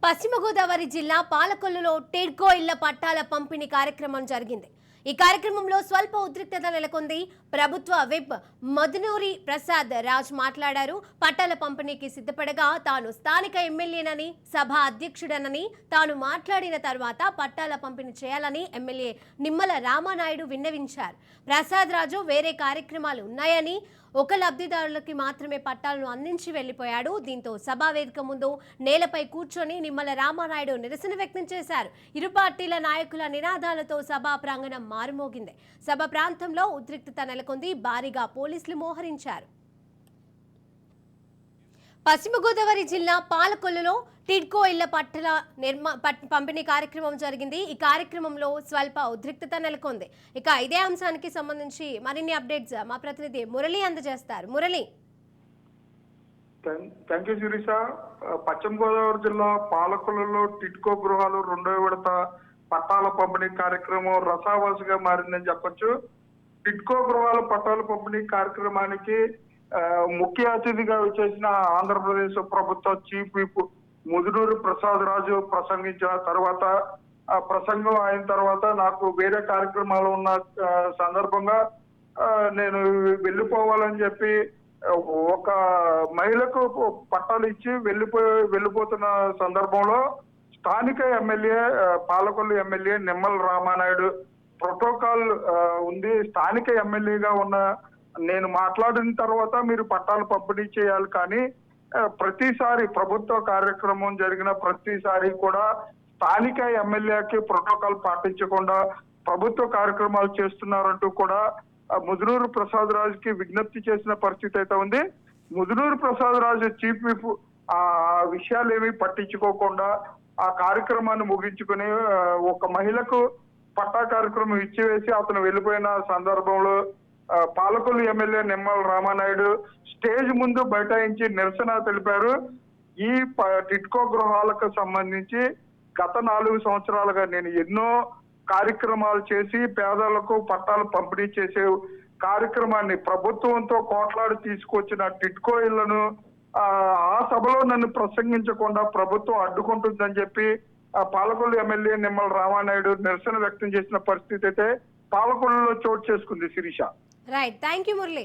పశ్చిమ గోదావరి జిల్లా పాలకొల్లులో టిడ్కో ఇళ్ల పట్టాల పంపిణీ కార్యక్రమం జరిగింది. ఈ కార్యక్రమంలో స్వల్ప ఉద్రిక్తత నెలకొంది. ప్రభుత్వ విప్ మధునూరి ప్రసాద్ రాజ్ మాట్లాడారు. పట్టాల పంపిణీకి సిద్ధపడగా తాను స్థానిక ఎమ్మెల్యేనని, సభ అధ్యక్షుడనని, తాను మాట్లాడిన తర్వాత పట్టాల పంపిణీ చేయాలని ఎమ్మెల్యే నిమ్మల రామానాయుడు విన్నవించారు. ప్రసాద్ రాజు వేరే కార్యక్రమాలు ఉన్నాయని, ఒక లబ్ధిదారులకి మాత్రమే పట్టాలను అందించి వెళ్లిపోయాడు. దీంతో సభా వేదిక ముందు నేలపై కూర్చొని నిమ్మల రామానాయుడు నిరసన వ్యక్తం చేశారు. ఇరు పార్టీల నాయకుల నినాదాలతో సభా ప్రాంగణం మారుమోగింది. సభ ప్రాంతంలో ఉద్రిక్తత నెలకొంది. భారీగా పోలీసులు మోహరించారు. పశ్చిమ గోదావరి జిల్లా పాలకొల్లులో టిడ్కో ఇళ్ల పట్టాల పంపిణీ కార్యక్రమం జరిగింది. ఈ కార్యక్రమంలో స్వల్ప ఉద్రిక్తత నెలకొంది. ఇక ఇదే అంశానికి సంబంధించి మరిన్ని అప్డేట్స్ మా ప్రతినిధి మురళి అందజేస్తారు. మురళి. Thank you Sirisha. పశ్చిమ గోదావరి జిల్లా పాలకొల్లులో టిడ్కో గృహాలు 2వ విడత పట్టాల పంపిణీ కార్యక్రమం రసావాసిగా మారిందని చెప్పొచ్చు. టిడ్కో గృహాల పట్టాల పంపిణీ కార్యక్రమానికి ముఖ్య అతిథిగా వచ్చేసిన ఆంధ్రప్రదేశ్ ప్రభుత్వ చీఫ్ విప్ ముదునూరు ప్రసాద్ రాజు ప్రసంగించిన తర్వాత, ప్రసంగం అయిన తర్వాత నాకు వేరే కార్యక్రమాలు ఉన్న సందర్భంగా నేను వెళ్ళిపోవాలని చెప్పి ఒక మహిళకు పట్టాలు ఇచ్చి వెళ్ళిపోతున్న సందర్భంలో స్థానిక MLA Palakollu MLA Nimmala Ramanaidu protocol ఉంది, స్థానిక ఎమ్మెల్యేగా ఉన్న నేను మాట్లాడిన తర్వాత మీరు పట్టాలు పంపిణీ చేయాలి, కానీ ప్రతిసారి ప్రభుత్వ కార్యక్రమం జరిగిన ప్రతిసారి కూడా స్థానిక ఎమ్మెల్యేకి ప్రోటోకాల్ పాటించకుండా ప్రభుత్వ కార్యక్రమాలు చేస్తున్నారంటూ కూడా ముదునూరు ప్రసాద్ రాజుకి విజ్ఞప్తి చేసిన పరిస్థితి అయితే ఉంది. ముదునూరు ప్రసాద్ రాజు చీఫ్ విప్ ఆ విషయాలు ఏమీ పట్టించుకోకుండా ఆ కార్యక్రమాన్ని ముగించుకుని ఒక మహిళకు పట్టా కార్యక్రమం ఇచ్చివేసి అతను వెళ్ళిపోయిన సందర్భంలో పాలకొల్లు ఎమ్మెల్యే నిమ్మల రామానాయుడు స్టేజ్ ముందు బైఠాయించి నిరసన తెలిపారు. ఈ టిడ్కో గృహాలకు సంబంధించి గత 4 సంవత్సరాలుగా నేను ఎన్నో కార్యక్రమాలు చేసి పేదలకు పట్టాలు పంపిణీ చేసే కార్యక్రమాన్ని ప్రభుత్వంతో కోట్లాడి తీసుకొచ్చిన టిడ్కో ఇళ్లను ఆ సభలో నన్ను ప్రసంగించకుండా ప్రభుత్వం అడ్డుకుంటుందని చెప్పి పాలకొల్లు ఎమ్మెల్యే నిమ్మల రామానాయుడు నిరసన వ్యక్తం చేసిన పరిస్థితి అయితే పాలకొల్లులో చోటు చేసుకుంది Shirisha. Right, thank you Murali.